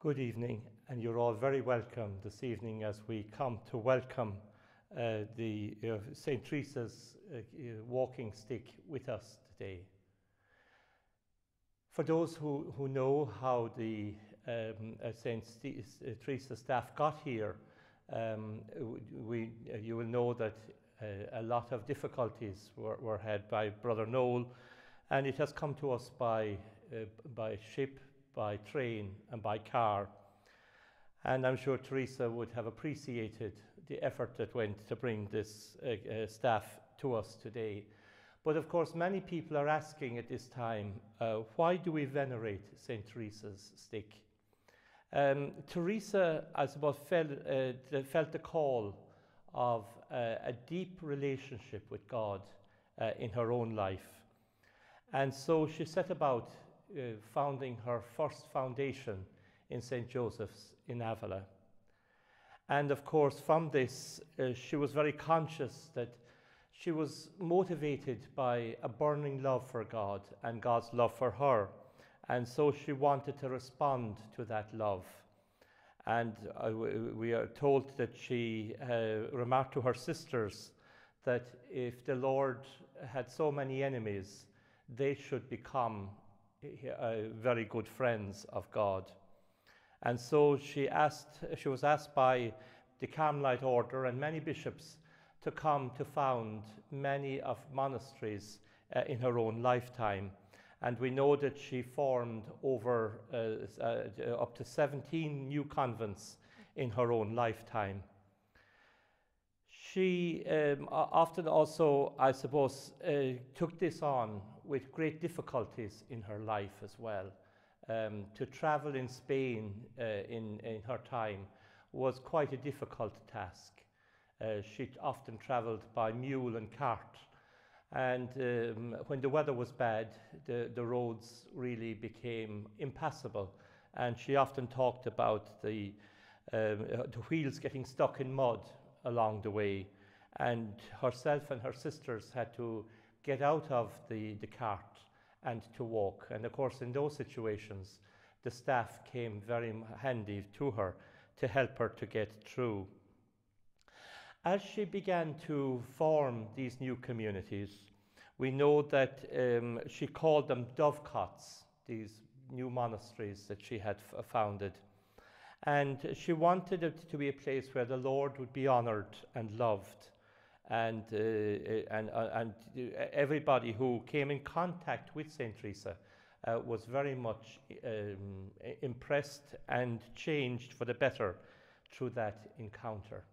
Good evening, and you're all very welcome this evening as we come to welcome the St. Teresa's walking stick with us today. For those who know how the St. Teresa staff got here, you will know that a lot of difficulties were had by Brother Noel, and it has come to us by ship, by train and by car. And I'm sure Teresa would have appreciated the effort that went to bring this staff to us today. But of course, many people are asking at this time, why do we venerate St. Teresa's stick? Teresa, I suppose, felt the call of a deep relationship with God in her own life. And so she set about founding her first foundation in St. Joseph's in Avila. And of course, from this, she was very conscious that she was motivated by a burning love for God and God's love for her. And so she wanted to respond to that love. And we are told that she remarked to her sisters that if the Lord had so many enemies, they should become very good friends of God. And so she was asked by the Carmelite order and many bishops to come to found many of monasteries in her own lifetime. And we know that she formed over up to 17 new convents in her own lifetime. She often also, I suppose, took this on with great difficulties in her life as well. To travel in Spain in her time was quite a difficult task. She often traveled by mule and cart. And when the weather was bad, the roads really became impassable. And she often talked about the wheels getting stuck in mud along the way, and herself and her sisters had to get out of the cart and to walk. And of course, in those situations, the staff came very handy to her to help her to get through. As she began to form these new communities, we know that she called them dovecots, these new monasteries that she had founded. And she wanted it to be a place where the Lord would be honored and loved. And everybody who came in contact with St. Teresa was very much impressed and changed for the better through that encounter.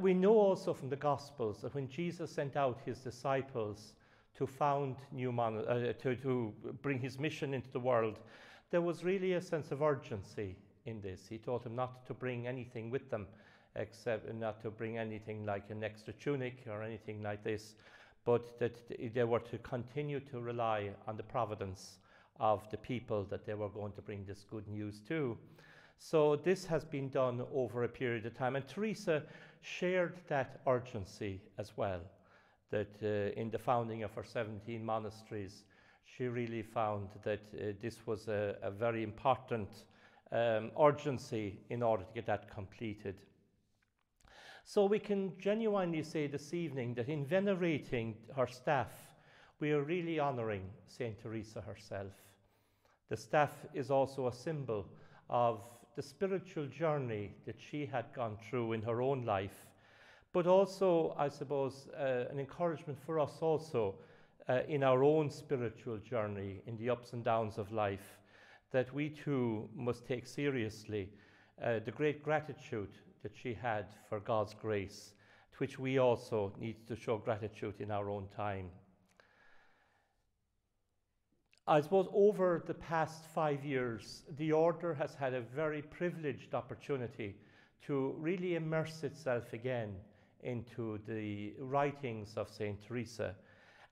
We know also from the Gospels that when Jesus sent out his disciples to found to bring his mission into the world, there was really a sense of urgency in this. He told them not to bring anything with them, except not to bring anything like an extra tunic or anything like this, but that they were to continue to rely on the providence of the people that they were going to bring this good news to. So this has been done over a period of time, and Teresa shared that urgency as well, that in the founding of her 17 monasteries, she really found that this was a very important urgency in order to get that completed. So we can genuinely say this evening that in venerating her staff, we are really honouring St. Teresa herself. The staff is also a symbol of the spiritual journey that she had gone through in her own life, but also, I suppose, an encouragement for us also in our own spiritual journey, in the ups and downs of life, that we too must take seriously the great gratitude that she had for God's grace, to which we also need to show gratitude in our own time. I suppose over the past 5 years, the order has had a very privileged opportunity to really immerse itself again into the writings of St. Teresa.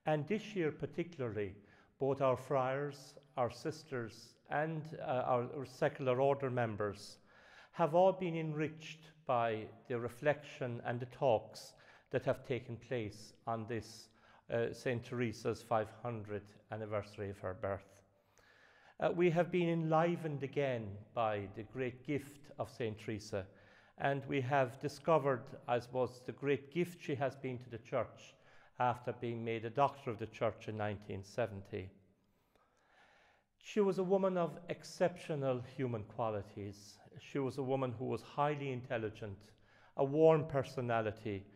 And this year particularly, both our friars, our sisters, and our secular order members have all been enriched by the reflection and the talks that have taken place on this St. Teresa's 500th anniversary of her birth. We have been enlivened again by the great gift of St. Teresa, and we have discovered, I suppose, the great gift she has been to the Church after being made a Doctor of the Church in 1970. She was a woman of exceptional human qualities. She was a woman who was highly intelligent, a warm personality,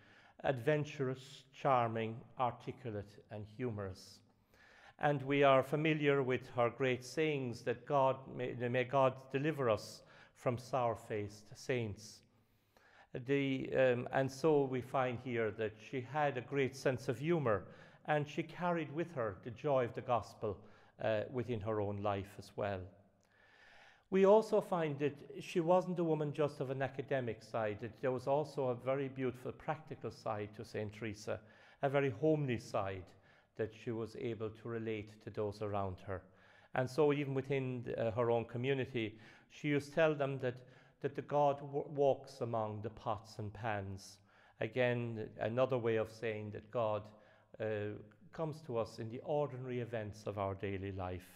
adventurous, charming, articulate, and humorous. And we are familiar with her great sayings that may God deliver us from sour-faced saints. And so we find here that she had a great sense of humor, and she carried with her the joy of the gospel within her own life as well. We also find that she wasn't a woman just of an academic side, that there was also a very beautiful practical side to St. Teresa, a very homely side that she was able to relate to those around her. And so even within her own community, she used to tell them that the God walks among the pots and pans. Again, another way of saying that God comes to us in the ordinary events of our daily life,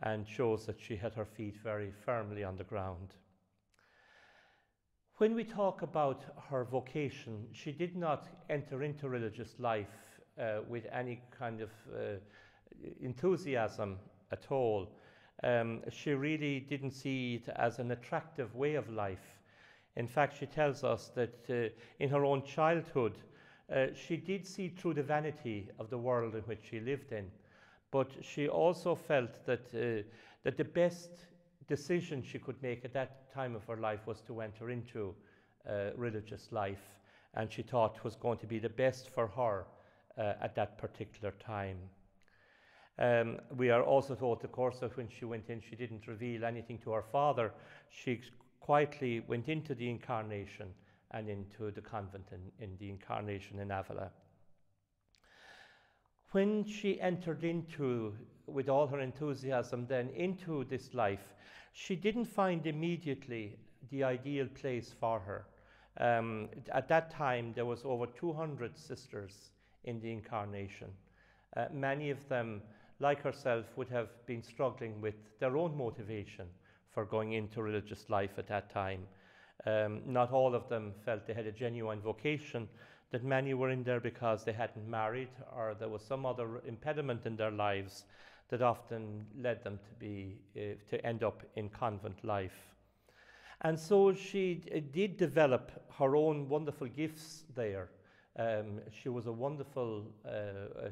and shows that she had her feet very firmly on the ground. When we talk about her vocation, she did not enter into religious life with any kind of enthusiasm at all. She really didn't see it as an attractive way of life. In fact, she tells us that in her own childhood, she did see through the vanity of the world in which she lived in. But she also felt that the best decision she could make at that time of her life was to enter into religious life, and she thought it was going to be the best for her at that particular time. We are also told, of course, that when she went in, she didn't reveal anything to her father. She quietly went into the Incarnation and into the convent in the Incarnation in Avila. When she entered into, with all her enthusiasm then, into this life, she didn't find immediately the ideal place for her. At that time, there was over 200 sisters in the Incarnation. Many of them, like herself, would have been struggling with their own motivation for going into religious life at that time. Not all of them felt they had a genuine vocation, that many were in there because they hadn't married, or there was some other impediment in their lives that often led them to end up in convent life. And so she did develop her own wonderful gifts there. She was a wonderful,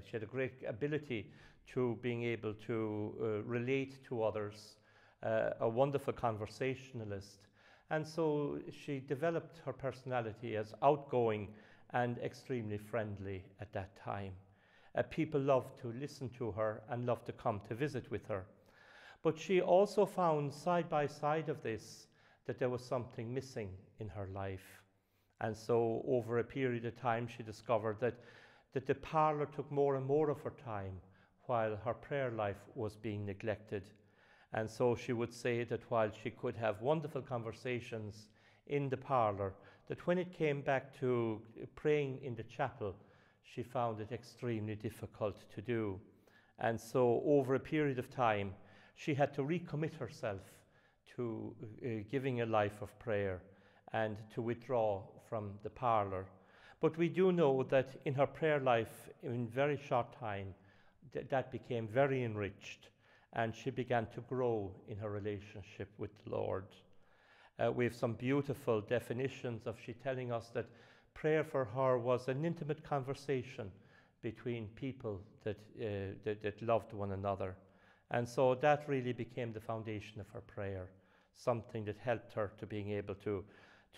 she had a great ability to being able to relate to others, a wonderful conversationalist. And so she developed her personality as outgoing and extremely friendly at that time. People loved to listen to her and loved to come to visit with her. But she also found, side by side of this, that there was something missing in her life. And so over a period of time, she discovered that the parlour took more and more of her time, while her prayer life was being neglected. And so she would say that while she could have wonderful conversations in the parlour, that when it came back to praying in the chapel, she found it extremely difficult to do. And so over a period of time, she had to recommit herself to giving a life of prayer and to withdraw from the parlour. But we do know that in her prayer life, in very short time, that became very enriched, and she began to grow in her relationship with the Lord. We have some beautiful definitions of she telling us that prayer for her was an intimate conversation between people that loved one another. And so that really became the foundation of her prayer, something that helped her to being able to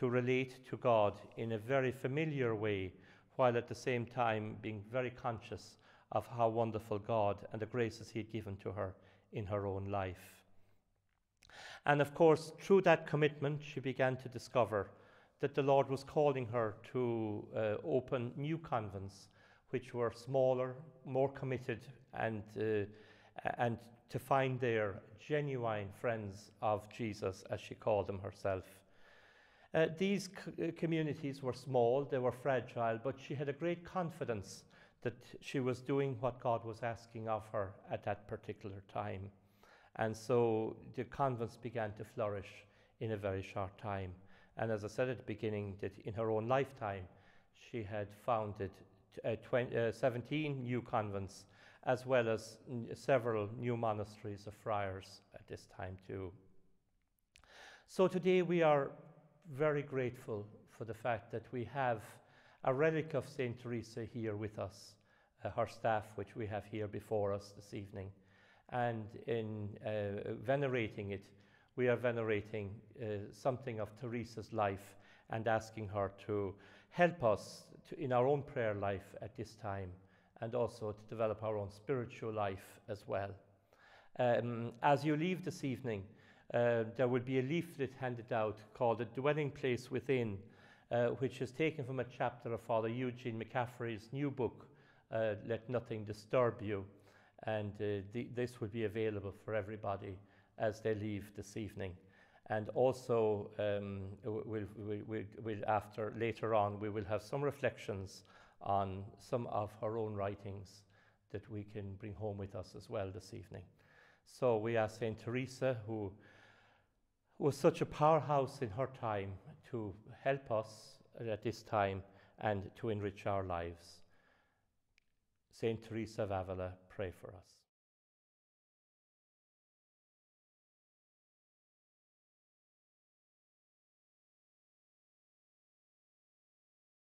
relate to God in a very familiar way, while at the same time being very conscious of how wonderful God and the graces he had given to her in her own life. And of course, through that commitment, she began to discover that the Lord was calling her to open new convents, which were smaller, more committed, and to find there genuine friends of Jesus, as she called them herself. These communities were small, they were fragile, but she had a great confidence that she was doing what God was asking of her at that particular time. And so the convents began to flourish in a very short time. And as I said at the beginning, that in her own lifetime, she had founded 17 new convents, as well as several new monasteries of friars at this time too. So today we are very grateful for the fact that we have a relic of St. Teresa here with us, her staff, which we have here before us this evening. And in venerating it, we are venerating something of Teresa's life and asking her to help us in our own prayer life at this time, and also to develop our own spiritual life as well. As you leave this evening, there will be a leaflet handed out called "A Dwelling Place Within," which is taken from a chapter of Father Eugene McCaffrey's new book, Let Nothing Disturb You. And this will be available for everybody as they leave this evening. And also, later on, we will have some reflections on some of her own writings that we can bring home with us as well this evening. So we ask St. Teresa, who was such a powerhouse in her time, to help us at this time and to enrich our lives. St. Teresa of Avila, pray for us.